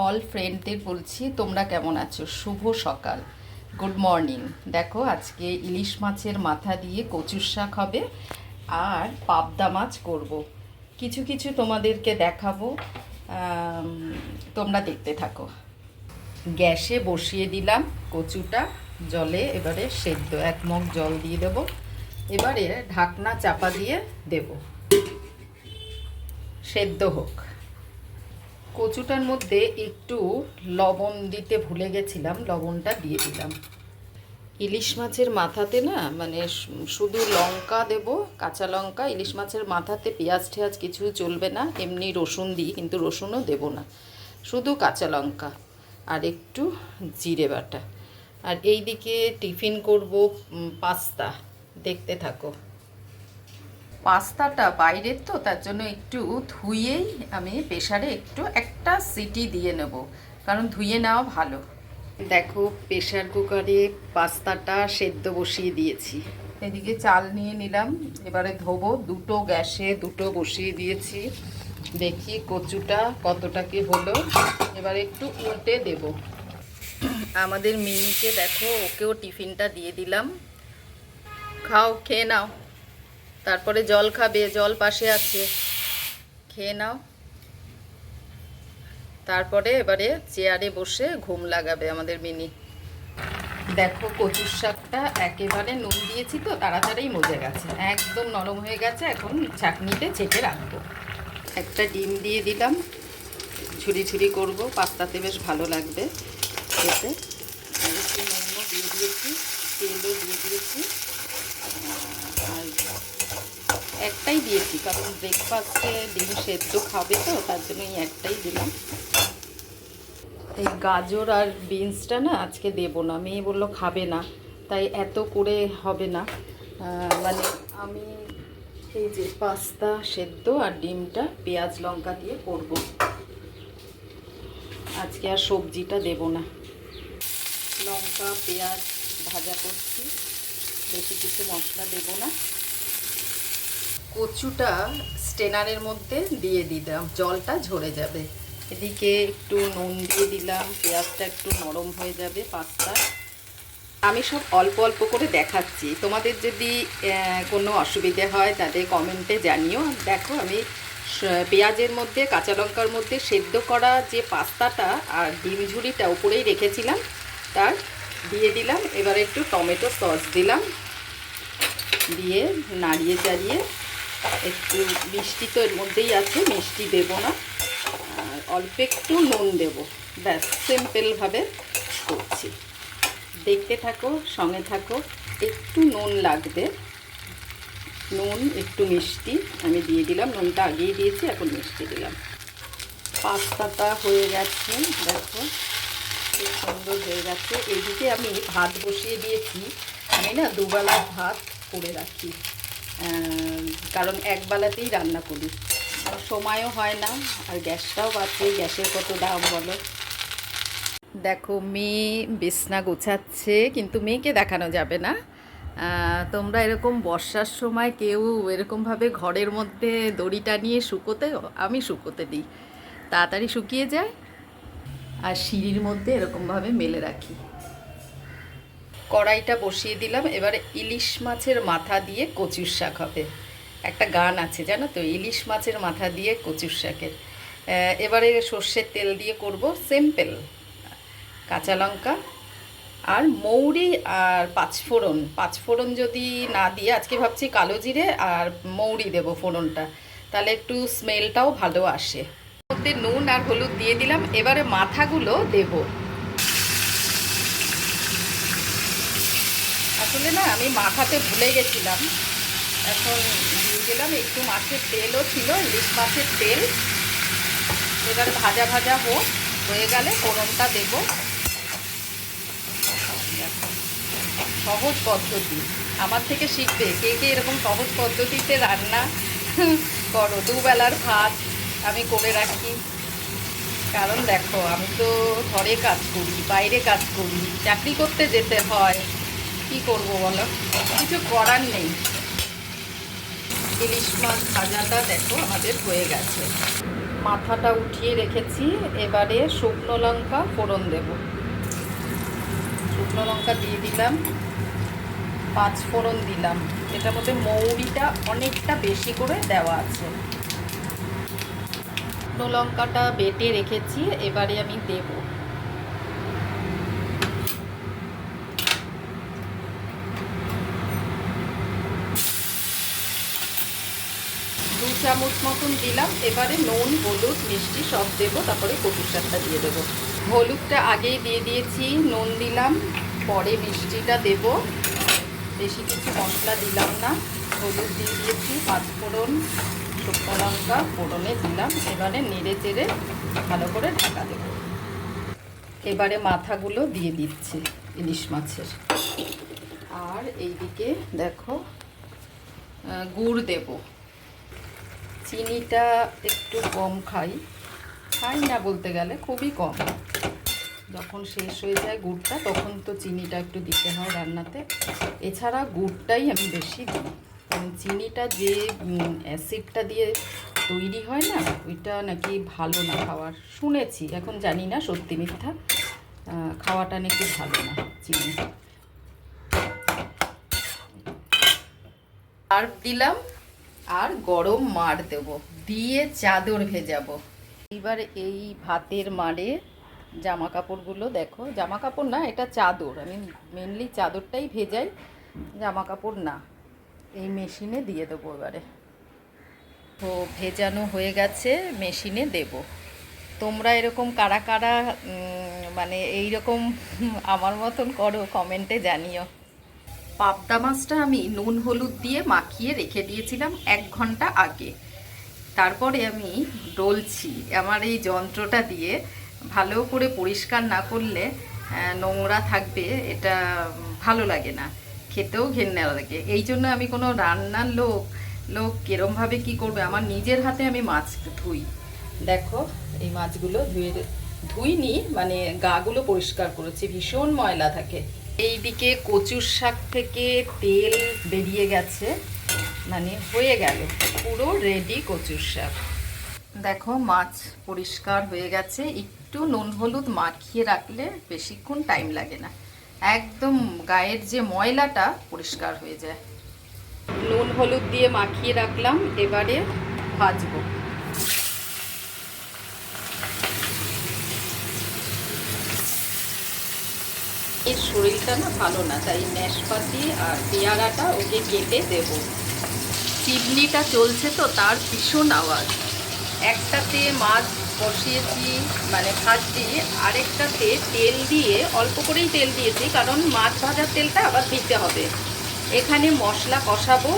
All ফ্রেন্ডদের বলছি তোমরা কেমন আছো, শুভ সকাল, গুড মর্নিং। দেখো আজকে ইলিশ মাছের মাথা দিয়ে কচুর শাক হবে আর পাবদা মাছ করব। কিছু কিছু তোমাদেরকে দেখাবো, তোমরা দেখতে থাকো। গ্যাসে বসিয়ে দিলাম কচুটা জলে, এবারে সেদ্ধ 1 মগ জল দিয়ে দেবো। এবারে ঢাকনা চাপা দিয়ে দেব, সেদ্ধ হোক। কচুটার মধ্যে একটু লবণ দিতে ভুলে গেছিলাম, লবণটা দিয়ে দিলাম। ইলিশ মাছের মাথাতে না মানে শুধু লঙ্কা দেব, কাঁচা লঙ্কা। ইলিশ মাছের মাথাতে পেঁয়াজ টেয়াজ কিছু চলবে না, এমনি রসুন দিই, কিন্তু রসুনও দেব না, শুধু কাঁচা লঙ্কা আর একটু জিরে বাটা। আর এই দিকে টিফিন করব পাস্তা, দেখতে থাকো। পাস্তাটা বাইরের তো, তার জন্য একটু ধুয়েই আমি প্রেশারে একটা সিটি দিয়ে নেব, কারণ ধুয়ে নেওয়া ভালো। দেখো প্রেশার কুকারে পাস্তাটা সেদ্ধ বসিয়ে দিয়েছি। এদিকে চাল নিয়ে নিলাম, এবারে ধোবো। দুটো গ্যাসে দুটো বসিয়ে দিয়েছি। দেখি কচুটা কতটা কি হলো, এবারে একটু উল্টে দেব। আমাদের মিনিকে দেখো, ওকেও টিফিনটা দিয়ে দিলাম। খাও, খেয়ে নাও, তারপরে জল খাবে, জল পাশে আছে, খেয়ে নাও। তারপরে এবারে চেয়ারে বসে ঘুম লাগাবে আমাদের মিনি। দেখো কচুর শাকটা একেবারে নুন দিয়েছি তো তাড়াতাড়ি মজে গেছে, একদম নরম হয়ে গেছে। এখন চাটনিতে ছেঁকে রাখবো। একটা ডিম দিয়ে দিলাম, ঝুরি ঝুরি করবো, পাস্তাতে বেশ ভালো লাগবে খেতে। একটু নুনও দিয়ে দিয়েছি, তেলও দিয়ে দিয়েছি। আর একটাই দিয়েছি, কারণ ব্রেকফাস্টে ডিম সেদ্ধ খাবে তো, তার জন্য এই একটাই দিলাম। এই গাজর আর বিনসটা না আজকে দেবো না, মেয়ে বললো খাবে না, তাই এত করে হবে না। মানে আমি এই যে পাস্তা সেদ্ধ আর ডিমটা পেঁয়াজ লঙ্কা দিয়ে করব আজকে, আর সবজিটা দেব না। লঙ্কা পেঁয়াজ ভাজা করছি, বেশি কিছু মশলা দেব না। কচুটা স্টেনারের মধ্যে দিয়ে দিলাম, জলটা ঝরে যাবে। এদিকে একটু নুন দিয়ে দিলাম, পেঁয়াজটা একটু নরম হয়ে যাবে পাস্তা। আমি সব অল্প অল্প করে দেখাচ্ছি, তোমাদের যদি কোনো অসুবিধে হয় তাদের কমেন্টে জানিও। দেখো আমি পেঁয়াজের মধ্যে কাঁচা লঙ্কার মধ্যে সেদ্ধ করা যে পাস্তাটা আর ডিম ঝুড়িটা উপরেই রেখেছিলাম, তার দিয়ে দিলাম। এবার একটু টমেটো সস দিলাম, দিয়ে নাড়িয়ে চাড়িয়ে একটু, মিষ্টি তো এর মধ্যেই আছে, মিষ্টি দেব না, আর অল্প একটু নুন দেব। ব্যাস সিম্পলভাবে করছি, দেখতে থাকো, সঙ্গে থাকো। একটু নুন লাগবে, নুন একটু মিষ্টি আমি দিয়ে দিলাম, নুনটা আগেই দিয়েছি, এখন মিষ্টি দিলাম। পাস্তাটা হয়ে গেছে, দেখো খুব সুন্দর হয়ে গেছে। এদিকে আমি ভাত বসিয়ে দিয়েছি। আমি না দুবেলা ভাত করে রাখি, কারণ একবেলাতেই রান্না করি, আর সময়ও হয় না, আর গ্যাসটাও বাঁচে। গ্যাসের কত দাম বলো। দেখো মেয়ে বিছনা গোছাচ্ছে, কিন্তু মেয়েকে দেখানো যাবে না। তোমরা এরকম বর্ষার সময় কেউ এরকমভাবে ঘরের মধ্যে দড়িটা নিয়ে শুকোতে, আমি শুকোতে দিই, তাড়াতাড়ি শুকিয়ে যায়। আর সিঁড়ির মধ্যে এরকমভাবে মেলে রাখি। কড়াইটা বসিয়ে দিলাম, এবারে ইলিশ মাছের মাথা দিয়ে কচুর শাক হবে। একটা গান আছে জানো তো, ইলিশ মাছের মাথা দিয়ে কচুর শাকের। এবারে সর্ষের তেল দিয়ে করব, সিম্পল। কাঁচা লঙ্কা আর মৌরি আর পাঁচফোড়ন। পাঁচফোড়ন যদি না দিয়ে, আজকে ভাবছি কালো জিরে আর মৌরি দেবো ফোড়নটা, তাহলে একটু স্মেলটাও ভালো আসে। মধ্যে নুন আর হলুদ দিয়ে দিলাম, এবারে মাথাগুলো দেব। আসলে না আমি মাখাতে ভুলে গেছিলাম, এখন দিয়ে দিলাম। একটু মাছের তেলও ছিল, ইলিশ মাছের তেল। এবার ভাজা ভাজা হয়ে গেলে ফোড়নটা দেব। সহজ পদ্ধতি, আমার থেকে শিখবে। কে কে এরকম সহজ পদ্ধতিতে রান্না করো? দুবেলার ভাত আমি করে রাখি, কারণ দেখো আমি তো ঘরে কাজ করি, বাইরে কাজ করি, চাকরি করতে যেতে হয়, কি করব বলো, কিছু করার নেই। ইলিশ মাছ ভাজাটা দেখো আমাদের হয়ে গেছে। মাথাটা উঠিয়ে রেখেছি। এবারে শুকনো লঙ্কা ফোড়ন দেব। শুকনো লঙ্কা দিয়ে দিলাম, 5 ফোড়ন দিলাম। এটার মধ্যে মৌরিটা অনেকটা বেশি করে দেওয়া আছে। শুকনো লঙ্কাটা বেটে রেখেছি, এবারে আমি দেব। 2 চামচ মতন দিলাম। এবারে নুন, হলুদ, মিষ্টি সব দেবো, তারপরে কচুর শাকটা দিয়ে দেবো। হলুদটা আগেই দিয়ে দিয়েছি, নুন দিলাম, পরে মিষ্টিটা দেব। বেশি কিছু মশলা দিলাম না। হলুদ দিয়ে দিয়েছি, 5 ফোড়ন, শুকনো লঙ্কা ফোড়নে দিলাম। এবারে নেড়ে চেড়ে ভালো করে ঢাকা দেব। এবারে মাথাগুলো দিয়ে দিচ্ছি ইলিশ মাছের। আর এইদিকে দেখো গুড় দেব। চিনিটা একটু কম খাই না বলতে গেলে, খুবই কম। যখন শেষ হয়ে যায় গুড়টা তখন তো চিনিটা একটু দিতে হয় রান্নাতে। এছাড়া গুড়টাই আমি বেশি দিই, কারণ চিনিটা যে অ্যাসিডটা দিয়ে তৈরি হয় না, ওইটা নাকি ভালো না খাওয়ার শুনেছি। এখন জানি না সত্যি মিথ্যা, খাওয়াটা নাকি ভালো না চিনি। আর দিলাম, আর গরম মাড় দেব, দিয়ে চাদর ভেজাবো। এবার এই ভাতের মাড়ে জামা কাপড়গুলো দেখো, জামা কাপড় না, এটা চাদর। আমি মেনলি চাদরটাই ভেজাই, জামা কাপড় না। এই মেশিনে দিয়ে দেবো এবারে। তো ভেজানো হয়ে গেছে, মেশিনে দেব। তোমরা এরকম কারা কারা মানে এইরকম আমার মতন করো, কমেন্টে জানিও। পাবদা মাছটা আমি নুন হলুদ দিয়ে মাখিয়ে রেখে দিয়েছিলাম 1 ঘন্টা আগে। তারপরে আমি ডলছি। আমার এই যন্ত্রটা দিয়ে ভালো করে পরিষ্কার না করলে নোংরা থাকবে, এটা ভালো লাগে না, খেতেও ঘেন্না লাগে। এই জন্য আমি কোনো রান্নার লোক কিরমভাবে কি করবে, আমার নিজের হাতে আমি মাছ ধুই। দেখো এই মাছগুলো ধুইনি, মানে গাগুলো পরিষ্কার করেছি, ভীষণ ময়লা থাকে। এইদিকে কচুর শাক থেকে তেল বেরিয়ে গেছে, মানে হয়ে গেল পুরো রেডি কচুর শাক। দেখো মাছ পরিষ্কার হয়ে গেছে। একটু নুন হলুদ মাখিয়ে রাখলে বেশিক্ষণ টাইম লাগে না, একদম গায়ের যে ময়লাটা পরিষ্কার হয়ে যায়। নুন হলুদ দিয়ে মাখিয়ে রাখলাম, এবারে ভাজবো। এর শরীরটা না ভালো না, তাই নাশপাতি আর পেয়ারাটা ওকে কেটে দেব। চিমনিটা চলছে তো তার ভীষণ আওয়াজ। একটাতে মাছ বসিয়েছি মানে ভাজছি, আরেকটাতে তেল দিয়ে অল্প করেই তেল দিয়েছি, কারণ মাছ ভাজার তেলটা আবার দিতে হবে। এখানে মশলা কষাবো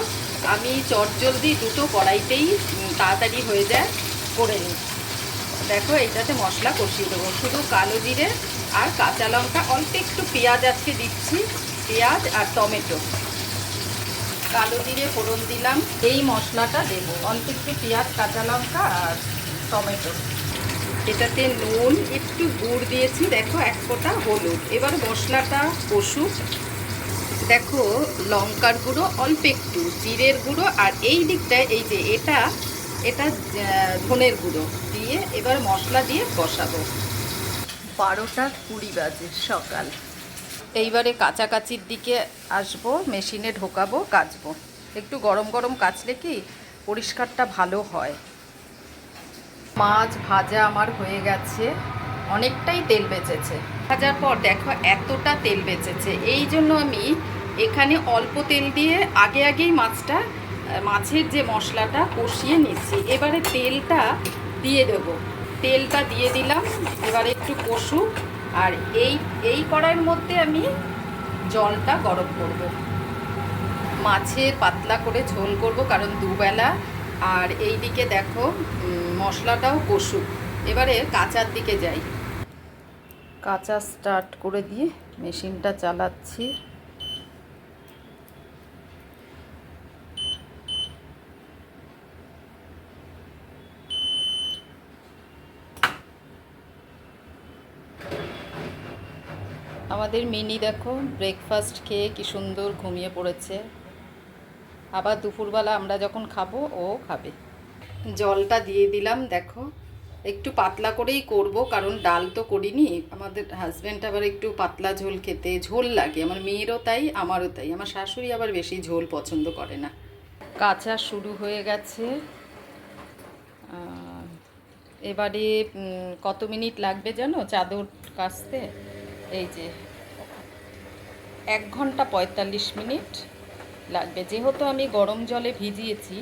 আমি, চটজলদি দুটো কড়াইতেই তাড়াতাড়ি হয়ে যায়, করে নিই। দেখো এইটাতে মশলা কষিয়ে দেবো, শুধু কালো জিরে আর কাঁচা লঙ্কা, অল্প একটু পেঁয়াজ আজকে দিচ্ছি, পেঁয়াজ আর টমেটো। কালো জিরে ফোড়ন দিলাম, এই মশলাটা দেবো, অল্প একটু পেঁয়াজ, কাঁচা লঙ্কা আর টমেটো। এটাতে নুন, একটু গুড় দিয়েছি, দেখো 1 ফোঁটা হলুদ। এবার মশলাটা কষুক। দেখো লঙ্কার গুঁড়ো অল্প একটু, জিরের গুঁড়ো, আর এই দিকটায় এই যে এটা ধনের গুঁড়ো দিয়ে এবার মশলা দিয়ে কষাবো। 12টা 20 বাজে সকাল। এইবারে কাচাকাচির দিকে আসবো, মেশিনে ঢোকাবো, কাচবো। একটু গরম গরম কাচলে কি পরিষ্কারটা ভালো হয়। মাছ ভাজা আমার হয়ে গেছে, অনেকটাই তেল বেঁচেছে। ভাজার পর দেখো এতটা তেল বেঁচেছে, এই জন্য আমি এখানে অল্প তেল দিয়ে আগেই মাছের যে মশলাটা কষিয়ে নিচ্ছি। এবারে তেলটা দিয়ে দেবো, তেলটা দিয়ে দিলাম। এবারে একটু কষুক, আর এই কড়াইয়ের মধ্যে আমি জলটা গরম করব। মাছের পাতলা করে ঝোল করব, কারণ দুবেলা। আর এই দিকে দেখো মশলাটাও কষুক। এবারে কাঁচার দিকে যাই। কাঁচা স্টার্ট করে দিয়ে মেশিনটা চালাচ্ছি। আমাদের মিনি দেখো ব্রেকফাস্ট খেয়ে কি সুন্দর ঘুমিয়ে পড়েছে। আবার দুপুরবেলা আমরা যখন খাবো ও খাবে। জলটা দিয়ে দিলাম, দেখো একটু পাতলা করেই করব, কারণ ডাল তো করিনি। আমাদের হাজব্যান্ড আবার একটু পাতলা ঝোল খেতে ঝোল লাগে, আমার মেয়েরও তাই আমারও তাই। আমার শাশুড়ি আবার বেশি ঝোল পছন্দ করে না। কাঁচা শুরু হয়ে গেছে। এবারে কত মিনিট লাগবে জানো চাদর কাচতে? এই যে 1 ঘন্টা 45 মিনিট লাগবে, যেহেতু আমি গরম জলে ভিজিয়েছি।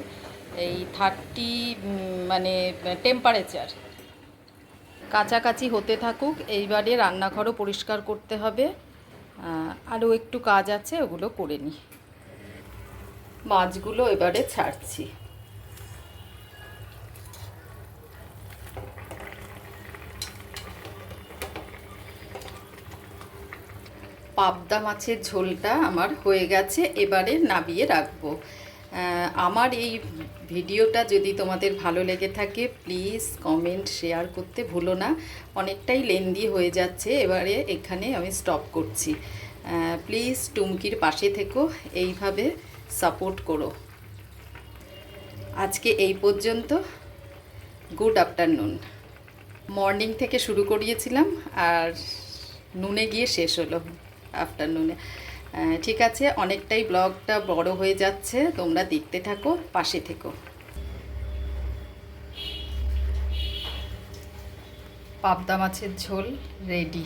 এই 30 মানে টেম্পারেচার। কাছাকাছি হতে থাকুক, এইবারে রান্নাঘরও পরিষ্কার করতে হবে। আরও একটু কাজ আছে, ওগুলো করে নিই। মাছগুলো এবারে ছাড়ছি। পাবদা মাছের ঝোলটা আমার হয়ে গেছে, এবারে নামিয়ে রাখবো। আমার এই ভিডিওটা যদি তোমাদের ভালো লেগে থাকে প্লিজ কমেন্ট শেয়ার করতে ভুলো না। অনেকটাই লেন্দি হয়ে যাচ্ছে, এবারে এখানে আমি স্টপ করছি। প্লিজ টুমকির পাশে থেকো, এইভাবে সাপোর্ট করো। আজকে এই পর্যন্ত। Good afternoon. মর্নিং থেকে শুরু করিয়েছিলাম আর নুনে গিয়ে শেষ হলো আফটারনুনে। ঠিক আছে, অনেকটাই ব্লগটা বড় হয়ে যাচ্ছে, তোমরা দেখতে থাকো, পাশে থেকো। পাবদা মাছের ঝোল রেডি।